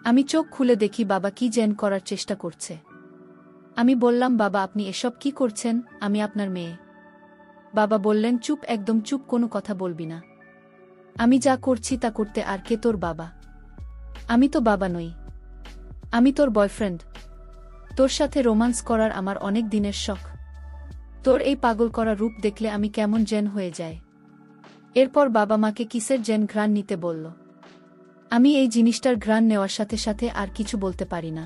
আমি চোখ খুলে দেখি বাবা কি যেন করার চেষ্টা করছে। আমি বললাম, বাবা আপনি এসব কি করছেন, আমি আপনার মেয়ে। বাবা বললেন, চুপ, একদম চুপ, কোনো কথা বলবি না। আমি যা করছি তা করতে আর কে তোর বাবা? আমি তো বাবা নই, আমি তোর বয়ফ্রেন্ড। তোর সাথে রোমান্স করার আমার অনেক দিনের শখ। তোর এই পাগল করা রূপ দেখলে আমি কেমন যেন হয়ে যায়। এরপর বাবা মাকে কিসের যেন ঘ্রাণ নিতে বলল। আমি এই জিনিসটার ঘ্রাণ নেওয়ার সাথে সাথে আর কিছু বলতে পারি না।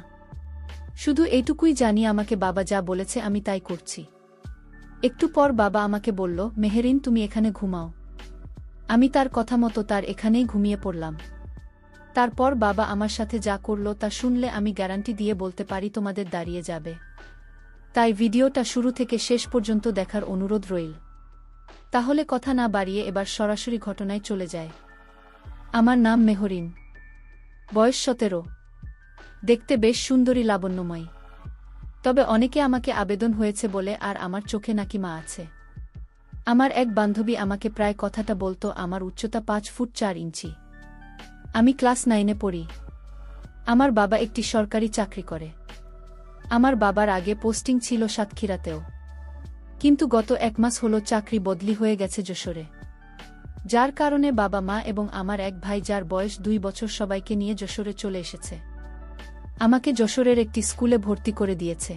শুধু এইটুকুই জানি আমাকে বাবা যা বলেছে আমি তাই করছি। একটু পর বাবা আমাকে বলল, মেহেরিন তুমি এখানে ঘুমাও। আমি তার কথা মতো তার এখানেই ঘুমিয়ে পড়লাম। তারপর বাবা আমার সাথে যা করল তা শুনলে আমি গ্যারান্টি দিয়ে বলতে পারি তোমাদের দাঁড়িয়ে যাবে। তাই ভিডিওটা শুরু থেকে শেষ পর্যন্ত দেখার অনুরোধ রইল। তাহলে কথা না বাড়িয়ে এবার সরাসরি ঘটনায় চলে যায়। আমার নাম মেহরিন, বয়স 17। দেখতে বেশ সুন্দরী, লাবণ্যময়ী। তবে অনেকে আমাকে আবেদন হয়েছে বলে আর আমার চোখে নাকি মা আছে। আমার এক বান্ধবী আমাকে প্রায় কথাটা বলতো। আমার উচ্চতা 5 ফুট 4 ইঞ্চি। আমি ক্লাস 9-এ পড়ি। আমার বাবা একটি সরকারি চাকরি করে। আমার বাবার আগে পোস্টিং ছিল সাতক্ষীরাতেও, কিন্তু গত 1 মাস হলো চাকরি বদলি হয়ে গেছে যশোরে। যার কারণে বাবা মা এবং আমার এক ভাই যার বয়স 2 বছর সবাইকে নিয়ে যশোরে চলে এসেছে। আমাকে যশোরের একটি স্কুলে ভর্তি করে দিয়েছে।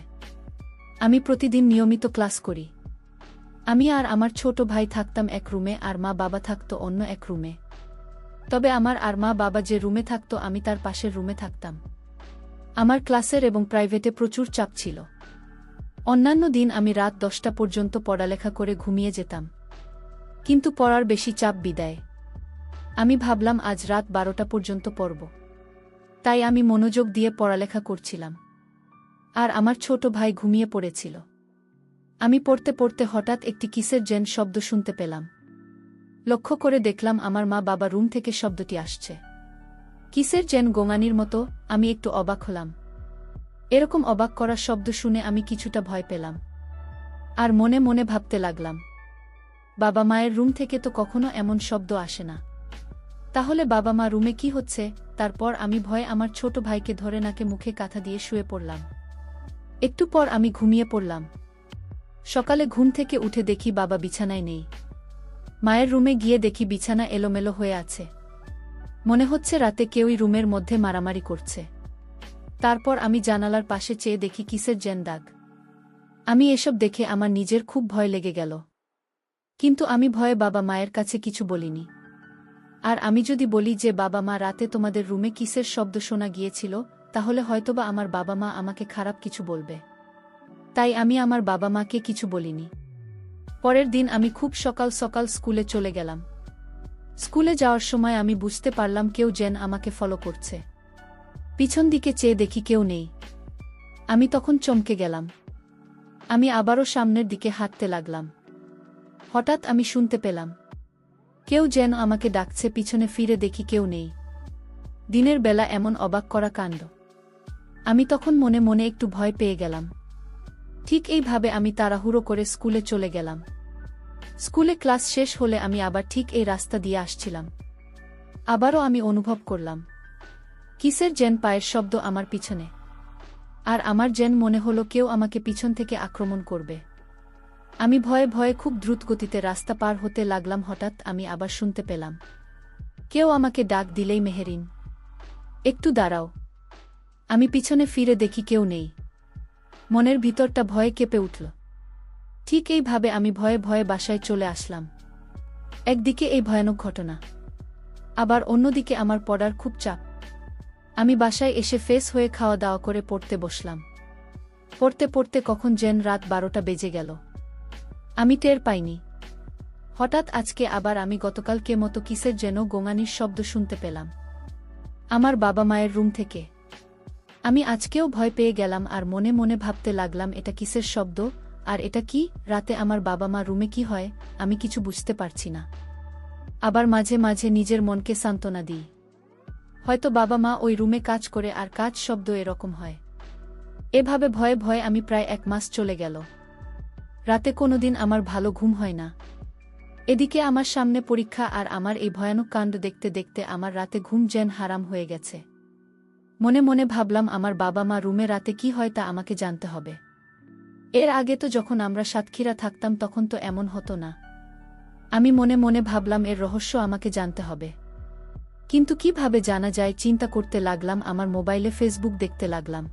আমি প্রতিদিন নিয়মিত ক্লাস করি। আমি আর আমার ছোট ভাই থাকতাম এক রুমে, আর মা বাবা থাকতো অন্য এক রুমে। তবে আমার আর মা বাবা যে রুমে থাকতো আমি তার পাশের রুমে থাকতাম। আমার ক্লাসের এবং প্রাইভেটে প্রচুর চাপ ছিল। অন্যান্য দিন আমি রাত 10টা পর্যন্ত পড়ালেখা করে ঘুমিয়ে যেতাম, কিন্তু পড়ার বেশি চাপ বিদায় আমি ভাবলাম আজ রাত 12টা পর্যন্ত পড়ব। তাই আমি মনোযোগ দিয়ে পড়ালেখা করছিলাম, আর আমার ছোট ভাই ঘুমিয়ে পড়েছিল। আমি পড়তে পড়তে হঠাৎ একটি কিসের যেন শব্দ শুনতে পেলাম। লক্ষ্য করে দেখলাম আমার মা বাবা রুম থেকে শব্দটি আসছে। কিসের যেন গোঙানির মতো। আমি একটু অবাক হলাম। এরকম অবাক করার শব্দ শুনে আমি কিছুটা ভয় পেলাম, আর মনে মনে ভাবতে লাগলাম, বাবা মায়ের রুম থেকে তো কখনো এমন শব্দ আসে না। তাহলে বাবা মা রুমে কি হচ্ছে? তারপর আমি ভয়ে আমার ছোট ভাইকে ধরে নাকে মুখে কাঁথা দিয়ে শুয়ে পড়লাম। একটু পর আমি ঘুমিয়ে পড়লাম। সকালে ঘুম থেকে উঠে দেখি বাবা বিছানায় নেই। মায়ের রুমে গিয়ে দেখি বিছানা এলোমেলো হয়ে আছে। মনে হচ্ছে রাতে কেউই রুমের মধ্যে মারামারি করছে। তারপর আমি জানালার পাশে চেয়ে দেখি কিসের যেন দাগ। আমি এসব দেখে আমার নিজের খুব ভয় লেগে গেল, কিন্তু আমি ভয়ে বাবা মায়ের কাছে কিছু বলিনি। আর আমি যদি বলি যে বাবা মা রাতে তোমাদের রুমে কিসের শব্দ শোনা গিয়েছিল, তাহলে হয়তোবা আমার বাবা মা আমাকে খারাপ কিছু বলবে। তাই আমি আমার বাবা মাকে কিছু বলিনি। পরের দিন আমি খুব সকাল সকাল স্কুলে চলে গেলাম। স্কুলে যাওয়ার সময় আমি বুঝতে পারলাম কেউ যেন আমাকে ফলো করছে। পিছন দিকে চেয়ে দেখি কেউ নেই। আমি তখন চমকে গেলাম। আমি আবারও সামনের দিকে হাঁটতে লাগলাম। হঠাৎ আমি শুনতে পেলাম কেউ যেন আমাকে ডাকছে। পিছনে ফিরে দেখি কেউ নেই। দিনের বেলা এমন অবাক করা কাণ্ড। আমি তখন মনে মনে একটু ভয় পেয়ে গেলাম। ঠিক এইভাবে আমি তাড়াহুড়ো করে স্কুলে চলে গেলাম। স্কুলে ক্লাস শেষ হলে আমি আবার ঠিক এই রাস্তা দিয়ে আসছিলাম। আবারও আমি অনুভব করলাম কিসের যেন পায়ের শব্দ আমার পিছনে, আর আমার যেন মনে হলো কেউ আমাকে পিছন থেকে আক্রমণ করবে। আমি ভয়ে ভয়ে খুব দ্রুত গতিতে রাস্তা পার হতে লাগলাম। হঠাৎ আমি আবার শুনতে পেলাম কেউ আমাকে ডাক দিলেই, মেহেরিন, একটু দাঁড়াও। আমি পিছনে ফিরে দেখি কেউ নেই। মনের ভিতরটা ভয়ে কেঁপে উঠল। ঠিক এইভাবে আমি ভয়ে ভয়ে বাসায় চলে আসলাম। একদিকে এই ভয়ানক ঘটনা, আবার অন্যদিকে আমার পড়ার খুব চাপ। আমি বাসায় এসে ফ্রেশ হয়ে খাওয়া দাওয়া করে পড়তে বসলাম। পড়তে পড়তে কখন যেন রাত 12টা বেজে গেল। আমি টের পাইনি। হঠাৎ আজকে আবার আমি গতকালকে মতো কিসের যেন গোঙানির শব্দ শুনতে পেলাম আমার বাবা মায়ের রুম থেকে। আমি আজকেও ভয় পেয়ে গেলাম, আর মনে মনে ভাবতে লাগলাম এটা কিসের শব্দ, আর এটা কি? রাতে আমার বাবা মা রুমে কি হয় আমি কিছু বুঝতে পারছি না। আবার মাঝে মাঝে নিজের মনকে সান্ত্বনা দিই, হয়তো বাবা মা ওই রুমে কাজ করে আর কাজ শব্দ এরকম হয়। এভাবে ভয়ে ভয়ে আমি প্রায় 1 মাস চলে গেল। রাতে কোনোদিন আমার ভালো ঘুম হয় না। এদিকে আমার সামনে পরীক্ষা, আর আমার এই ভয়ানক কাণ্ড দেখতে দেখতে আমার রাতে ঘুম যেন হারাম হয়ে গেছে। মনে মনে ভাবলাম আমার বাবা মা রুমে রাতে কি হয় তা আমাকে জানতে হবে। এর আগে তো যখন আমরা সাতক্ষীরা থাকতাম তখন তো এমন হতো না। আমি মনে মনে ভাবলাম এর রহস্য আমাকে জানতে হবে। কিন্তু কিভাবে জানা যায় চিন্তা করতে লাগলাম। আমার মোবাইলে ফেসবুক দেখতে লাগলাম।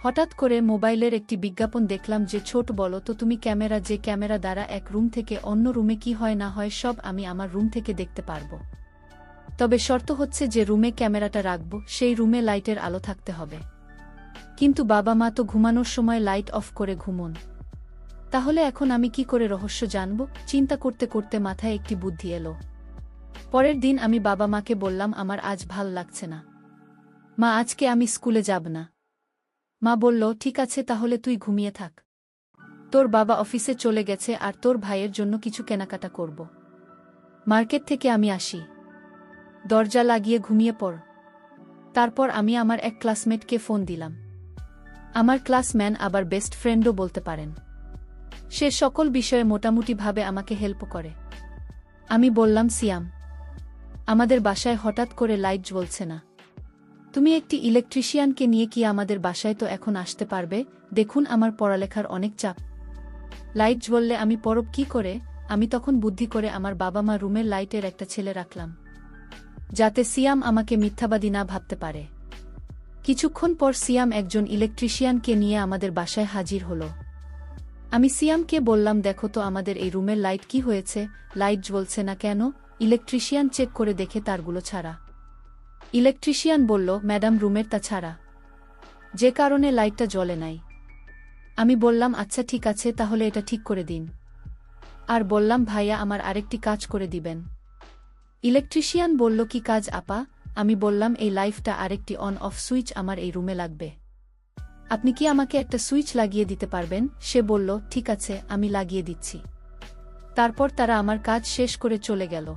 হঠাৎ করে মোবাইলের একটি বিজ্ঞাপন দেখলাম যে ছোট বলো তো তুমি ক্যামেরা, যে ক্যামেরা দ্বারা এক রুম থেকে অন্য রুমে কি হয় না হয় সব আমি আমার রুম থেকে দেখতে পারব। তবে শর্ত হচ্ছে যে রুমে ক্যামেরাটা রাখব সেই রুমে লাইটের আলো থাকতে হবে। কিন্তু বাবা মা তো ঘুমানোর সময় লাইট অফ করে ঘুমোন। তাহলে এখন আমি কি করে রহস্য জানব? চিন্তা করতে করতে মাথায় একটি বুদ্ধি এলো। পরের দিন আমি বাবা মাকে বললাম আমার আজ ভাল লাগছে না মা, আজকে আমি স্কুলে যাব না। মা বলল ঠিক আছে তাহলে তুই ঘুমিয়ে থাক। তোর বাবা অফিসে চলে গেছে আর তোর ভাইয়ের জন্য কিছু কেনাকাটা করব। মার্কেট থেকে আমি আসি। দরজা লাগিয়ে ঘুমিয়ে পড়। তারপর আমি আমার এক ক্লাসমেটকে ফোন দিলাম। আমার ক্লাসম্যান আবার বেস্ট ফ্রেন্ডও বলতে পারেন। সে সকল বিষয়ে মোটামুটিভাবে আমাকে হেল্প করে। আমি বললাম সিয়াম, আমাদের বাসায় হঠাৎ করে লাইট জ্বলছে না। তুমি একটি ইলেকট্রিশিয়ানকে নিয়ে কি আমাদের বাসায় তো এখন আসতে পারবে? দেখুন আমার পড়ালেখার অনেক চাপ। লাইট জ্বললে আমি পরব কি করে? আমি তখন বুদ্ধি করে আমার বাবা মা রুমের লাইটের একটা ছেলে রাখলাম, যাতে সিয়াম আমাকে মিথ্যাবাদী না ভাবতে পারে। কিছুক্ষণ পর সিয়াম একজন ইলেকট্রিশিয়ানকে নিয়ে আমাদের বাসায় হাজির হল। আমি সিয়ামকে বললাম দেখো তো আমাদের এই রুমের লাইট কি হয়েছে, লাইট জ্বলছে না কেন? ইলেকট্রিশিয়ান চেক করে দেখে তারগুলো ছাড়া। ইলেকট্রিশিয়ান বলল ম্যাডাম রুমের তা ছাড়া, যে কারণে লাইটটা জ্বলে নাই। আমি বললাম আচ্ছা ঠিক আছে তাহলে এটা ঠিক করে দিন। আর বললাম ভাইয়া আমার আরেকটি কাজ করে দিবেন। ইলেকট্রিশিয়ান বলল কি কাজ আপা? আমি বললাম এই লাইটটা আরেকটি অন অফ সুইচ আমার এই রুমে লাগবে। আপনি কি আমাকে একটা সুইচ লাগিয়ে দিতে পারবেন? সে বলল ঠিক আছে আমি লাগিয়ে দিচ্ছি। তারপর তারা আমার কাজ শেষ করে চলে গেল।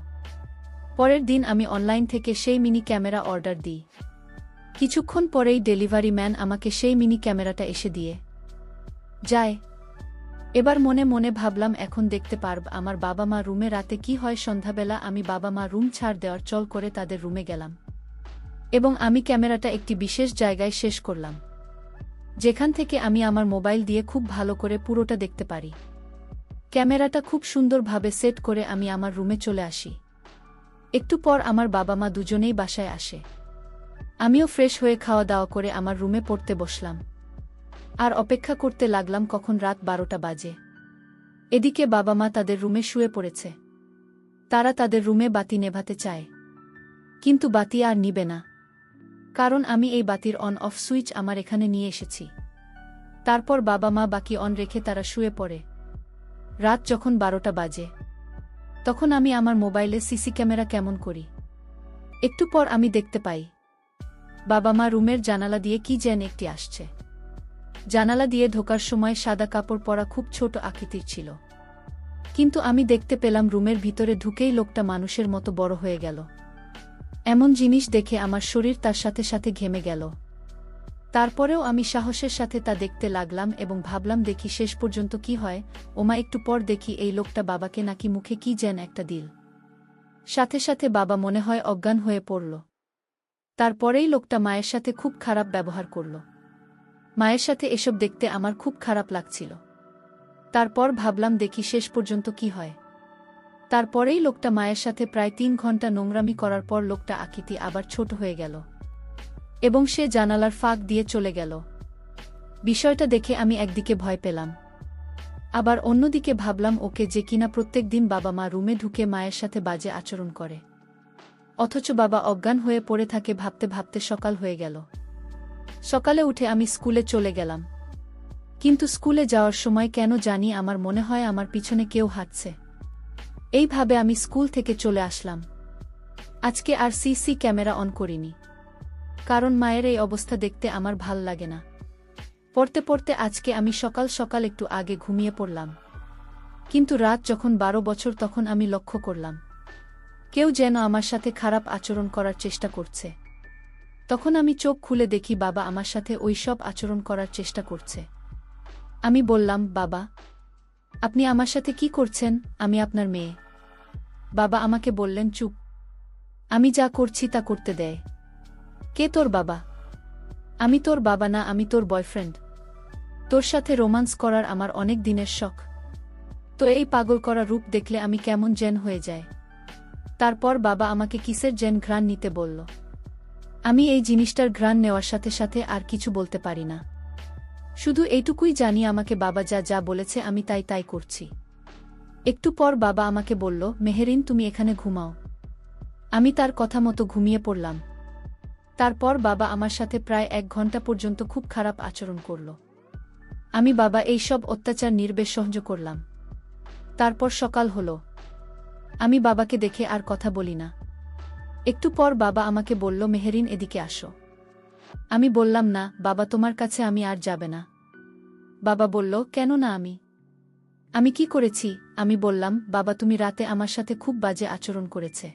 পরের দিন আমি অনলাইন থেকে সেই মিনি ক্যামেরা অর্ডার দিই। কিছুক্ষণ পরেই ডেলিভারি ম্যান আমাকে সেই মিনি ক্যামেরাটা এসে দিয়ে যায়। এবার মনে মনে ভাবলাম এখন দেখতে পারব আমার বাবা মা রুমে রাতে কি হয়। সন্ধ্যাবেলা আমি বাবা মা রুম ছাড় দেওয়ার চল করে তাদের রুমে গেলাম এবং আমি ক্যামেরাটা একটি বিশেষ জায়গায় শেষ করলাম, যেখান থেকে আমি আমার মোবাইল দিয়ে খুব ভালো করে পুরোটা দেখতে পারি। ক্যামেরাটা খুব সুন্দরভাবে সেট করে আমি আমার রুমে চলে আসি। একটু পর আমার বাবা মা দুজনেই বাসায় আসে। আমিও ফ্রেশ হয়ে খাওয়া দাওয়া করে আমার রুমে পড়তে বসলাম আর অপেক্ষা করতে লাগলাম কখন রাত 12টা বাজে। এদিকে বাবা মা তাদের রুমে শুয়ে পড়েছে। তারা তাদের রুমে বাতি নেভাতে চায়, কিন্তু বাতি আর নিবে না, কারণ আমি এই বাতির অন অফ সুইচ আমার এখানে নিয়ে এসেছি। তারপর বাবা মা বাকি অন রেখে তারা শুয়ে পড়ে। রাত যখন 12টা বাজে তখন আমি আমার মোবাইলে সিসি ক্যামেরা কেমন করি। একটু পর আমি দেখতে পাই বাবা মা রুমের জানালা দিয়ে কি যেন একটি আসছে। জানালা দিয়ে ঢোকার সময় সাদা কাপড় পরা খুব ছোট আকৃতির ছিল, কিন্তু আমি দেখতে পেলাম রুমের ভিতরে ঢুকেই লোকটা মানুষের মতো বড় হয়ে গেল। এমন জিনিস দেখে আমার শরীর তার সাথে সাথে ঘেমে গেল। তারপরেও আমি সাহসের সাথে তা দেখতে লাগলাম এবং ভাবলাম দেখি শেষ পর্যন্ত কি হয়। ওমা একটু পর দেখি এই লোকটা বাবাকে নাকি মুখে কি যেন একটা দিল। সাথে সাথে বাবা মনে হয় অজ্ঞান হয়ে পড়ল। তারপরেই লোকটা মায়ের সাথে খুব খারাপ ব্যবহার করল। মায়ের সাথে এসব দেখতে আমার খুব খারাপ লাগছিল। তারপর ভাবলাম দেখি শেষ পর্যন্ত কি হয়। তারপরেই লোকটা মায়ের সাথে প্রায় 3 ঘন্টা নোংরামি করার পর লোকটা আকৃতি আবার ছোট হয়ে গেল এবং সে জানালার ফাঁক দিয়ে চলে গেল। বিষয়টা দেখে আমি একদিকে ভয় পেলাম, আবার অন্যদিকে ভাবলাম ওকে যে কিনা প্রত্যেক দিন বাবা মা রুমে ঢুকে মায়ের সাথে বাজে আচরণ করে, অথচ বাবা অজ্ঞান হয়ে পড়ে থাকে। ভাবতে ভাবতে সকাল হয়ে গেল। সকালে উঠে আমি স্কুলে চলে গেলাম, কিন্তু স্কুলে যাওয়ার সময় কেন জানি আমার মনে হয় আমার পিছনে কেউ হাঁটছে। এইভাবে আমি স্কুল থেকে চলে আসলাম। আজকে আর সিসি ক্যামেরা অন করিনি, কারণ মায়ের এই অবস্থা দেখতে আমার ভাল লাগে না। পড়তে পড়তে আজকে আমি সকাল সকাল একটু আগে ঘুমিয়ে পড়লাম, কিন্তু রাত যখন 12 বছর তখন আমি লক্ষ্য করলাম কেউ যেন আমার সাথে খারাপ আচরণ করার চেষ্টা করছে। তখন আমি চোখ খুলে দেখি বাবা আমার সাথে ওই সব আচরণ করার চেষ্টা করছে। আমি বললাম বাবা, আপনি আমার সাথে কি করছেন? আমি আপনার মেয়ে। বাবা আমাকে বললেন চুপ, আমি যা করছি তা করতে দেয়। কে তোর বাবা? আমি তোর বাবা না, আমি তোর বয়ফ্রেন্ড। তোর সাথে রোমান্স করার আমার অনেক দিনের শখ। তো এই পাগল করা রূপ দেখলে আমি কেমন জেন হয়ে যায়। তারপর বাবা আমাকে কিসের জেন ঘ্রাণ নিতে বলল। আমি এই জিনিসটার ঘ্রাণ নেওয়ার সাথে সাথে আর কিছু বলতে পারি না। শুধু এইটুকুই জানি আমাকে বাবা যা যা বলেছে আমি তাই তাই করছি। একটু পর বাবা আমাকে বলল, মেহেরিন তুমি এখানে ঘুমাও। আমি তার কথা মতো ঘুমিয়ে পড়লাম। তারপর বাবা আমার সাথে প্রায় 1 ঘন্টা পর্যন্ত খুব খারাপ আচরণ করল। আমি বাবা এই সব অত্যাচার নির্বেশ সহ্য করলাম। তারপর সকাল হলো। আমি বাবাকে দেখে আর কথা বলি না। একটু পর বাবা আমাকে বলল, মেহেরিন এদিকে আসো। আমি বললাম, না বাবা, তোমার কাছে আমি আর যাবে না। বাবা বলল, কেন না? আমি কি করেছি? আমি বললাম, বাবা তুমি রাতে আমার সাথে খুব বাজে আচরণ করেছে।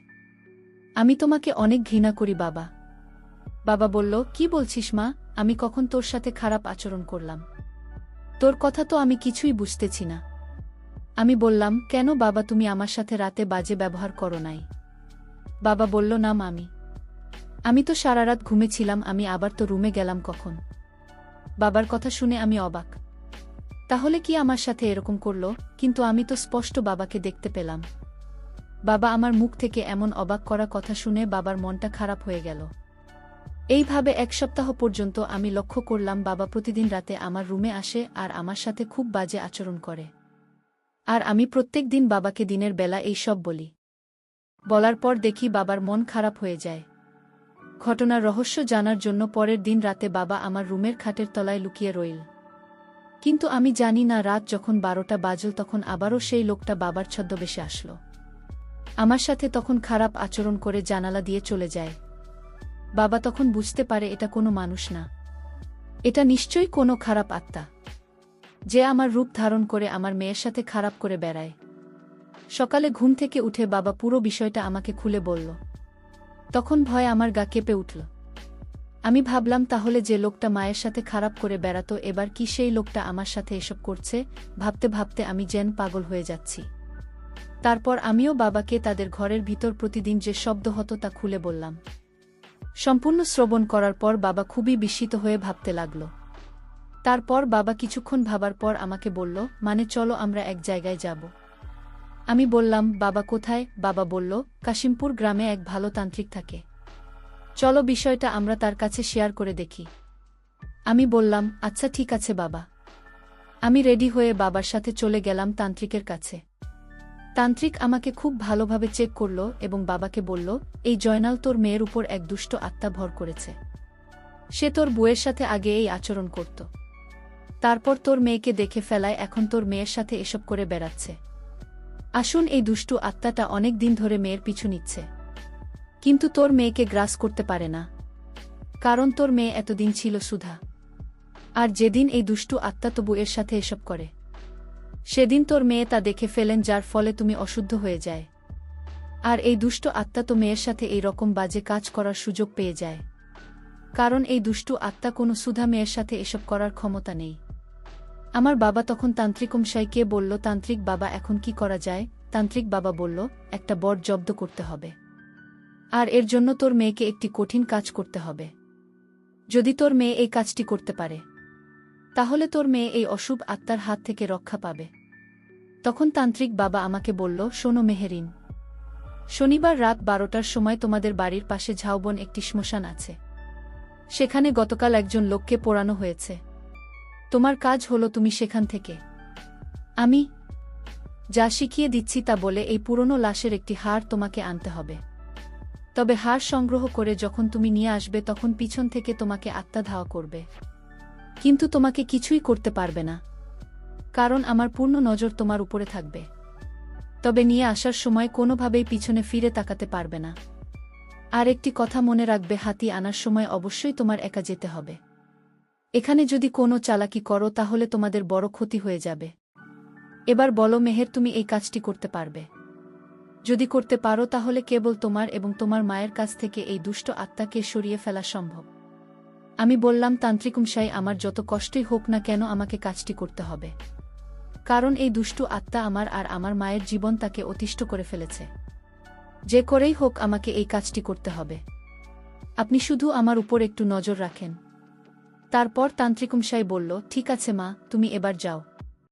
আমি তোমাকে অনেক ঘৃণা করি বাবা। বাবা বলল, কি বলছিস মা? আমি কখন তোর সাথে খারাপ আচরণ করলাম? তোর কথা তো আমি কিছুই বুঝতেছি না। আমি বললাম, কেন বাবা, তুমি আমার সাথে রাতে বাজে ব্যবহার করো নাই? বাবা বলল, না আমি তো সারা রাত ঘুমেছিলাম, আমি আবার তো রুমে গেলাম কখন? বাবার কথা শুনে আমি অবাক। তাহলে কি আমার সাথে এরকম করলো? কিন্তু আমি তো স্পষ্ট বাবাকে দেখতে পেলাম। বাবা আমার মুখ থেকে এমন অবাক করা কথা শুনে বাবার মনটা খারাপ হয়ে গেল। এইভাবে 1 সপ্তাহ পর্যন্ত আমি লক্ষ্য করলাম বাবা প্রতিদিন রাতে আমার রুমে আসে আর আমার সাথে খুব বাজে আচরণ করে। আর আমি প্রত্যেক দিন বাবাকে দিনের বেলা এই সব বলি। বলার পর দেখি বাবার মন খারাপ হয়ে যায়। ঘটনার রহস্য জানার জন্য পরের দিন রাতে বাবা আমার রুমের খাটের তলায় লুকিয়ে রইল। কিন্তু আমি জানি না, রাত যখন 12টা বাজল তখন আবারও সেই লোকটা বাবার ছদ্মবেশে আসলো। আমার সাথে তখন খারাপ আচরণ করে জানালা দিয়ে চলে যায়। বাবা তখন বুঝতে পারে এটা কোনো মানুষ না, এটা নিশ্চয়ই কোনো খারাপ আত্মা, যে আমার রূপ ধারণ করে আমার মেয়ের সাথে খারাপ করে বেড়ায়। সকালে ঘুম থেকে উঠে বাবা পুরো বিষয়টা আমাকে খুলে বলল। তখন ভয়ে আমার গা কেঁপে উঠল। আমি ভাবলাম, তাহলে যে লোকটা মায়ের সাথে খারাপ করে বেড়াতো, এবার কি সেই লোকটা আমার সাথে এসব করছে? ভাবতে ভাবতে আমি যেন পাগল হয়ে যাচ্ছি। তারপর আমিও বাবাকে তাদের ঘরের ভিতর প্রতিদিন যে শব্দ হতো তা খুলে বললাম। সম্পূর্ণ শ্রবণ করার পর বাবা খুবই বিস্মিত হয়ে ভাবতে লাগল। তারপর বাবা কিছুক্ষণ ভাবার পর আমাকে বলল, মানে চলো আমরা এক জায়গায় যাব। আমি বললাম, বাবা কোথায়? বাবা বলল, কাশিমপুর গ্রামে এক ভালো তান্ত্রিক থাকে, চলো বিষয়টা আমরা তার কাছে শেয়ার করে দেখি। আমি বললাম, আচ্ছা ঠিক আছে বাবা। আমি রেডি হয়ে বাবার সাথে চলে গেলাম তান্ত্রিকের কাছে। তান্ত্রিক আমাকে খুব ভালোভাবে চেক করল এবং বাবাকে বলল, এই জয়নাল তোর মেয়ের উপর এক দুষ্ট আত্মা ভর করেছে। সে তোর বউয়ের সাথে আগে এই আচরণ করত, তারপর তোর মেয়েকে দেখে ফেলায় এখন তোর মেয়ের সাথে এসব করে বেড়াচ্ছে। আসুন, এই দুষ্টু আত্মাটা অনেক দিন ধরে মেয়ের পিছু নিচ্ছে, কিন্তু তোর মেয়েকে গ্রাস করতে পারে না, কারণ তোর মেয়ে এতদিন ছিল সুধা। আর যেদিন এই দুষ্টু আত্মা তো বউয়ের সাথে এসব করে, সেদিন তোর মেয়ে তা দেখে ফেলেন, যার ফলে তুমি অশুদ্ধ হয়ে যায়। আর এই দুষ্ট আত্মা তো মেয়ের সাথে এই রকম বাজে কাজ করার সুযোগ পেয়ে যায়, কারণ এই দুষ্টু আত্মা কোনো সুধা মেয়ের সাথে এসব করার ক্ষমতা নেই। আমার বাবা তখন তান্ত্রিক মশাইকে বলল, তান্ত্রিক বাবা এখন কি করা যায়? তান্ত্রিক বাবা বলল, একটা বর জব্দ করতে হবে, আর এর জন্য তোর মেয়েকে একটি কঠিন কাজ করতে হবে। যদি তোর মেয়ে এই কাজটি করতে পারে, তাহলে তোর মেয়ে এই অশুভ আত্মার হাত থেকে রক্ষা পাবে। তখন তান্ত্রিক বাবা আমাকে বলল, শোনো মেহেরিন, শনিবার রাত 12টার সময় তোমাদের বাড়ির পাশে ঝাউবন একটি শ্মশান আছে, সেখানে গতকাল একজন লোককে পোড়ানো হয়েছে। তোমার কাজ হলো তুমি সেখান থেকে আমি যা শিখিয়ে দিচ্ছি তা বলে এই পুরনো লাশের একটি হাড় তোমাকে আনতে হবে। তবে হাড় সংগ্রহ করে যখন তুমি নিয়ে আসবে তখন পিছন থেকে তোমাকে আত্মা ধাওয়া করবে, কিন্তু তোমাকে কিছুই করতে পারবে না, কারণ আমার পূর্ণ নজর তোমার উপরে থাকবে। তবে নিয়ে আসার সময় কোনোভাবেই পিছনে ফিরে তাকাতে পারবে না। আর একটি কথা মনে রাখবে, হাতি আনার সময় অবশ্যই তোমার একা যেতে হবে। এখানে যদি কোনো চালাকি করো তাহলে তোমাদের বড় ক্ষতি হয়ে যাবে। এবার বলো মেহের, তুমি এই কাজটি করতে পারবে? যদি করতে পারো তাহলে কেবল তোমার এবং তোমার মায়ের কাছ থেকে এই দুষ্ট আত্মাকে সরিয়ে ফেলা সম্ভব। আমি বললাম, তান্ত্রিকমশাই, আমার যত কষ্টই হোক না কেন আমাকে কাজটি করতে হবে, কারণ এই দুষ্টু আত্মা আমার আর আমার মায়ের জীবন তাকে অতিষ্ঠ করে ফেলেছে। যে করেই হোক আমাকে এই কাজটি করতে হবে। আপনি শুধু আমার উপর একটু নজর রাখেন। তারপর তান্ত্রিকমশাই বলল, ঠিক আছে মা, তুমি এবার যাও।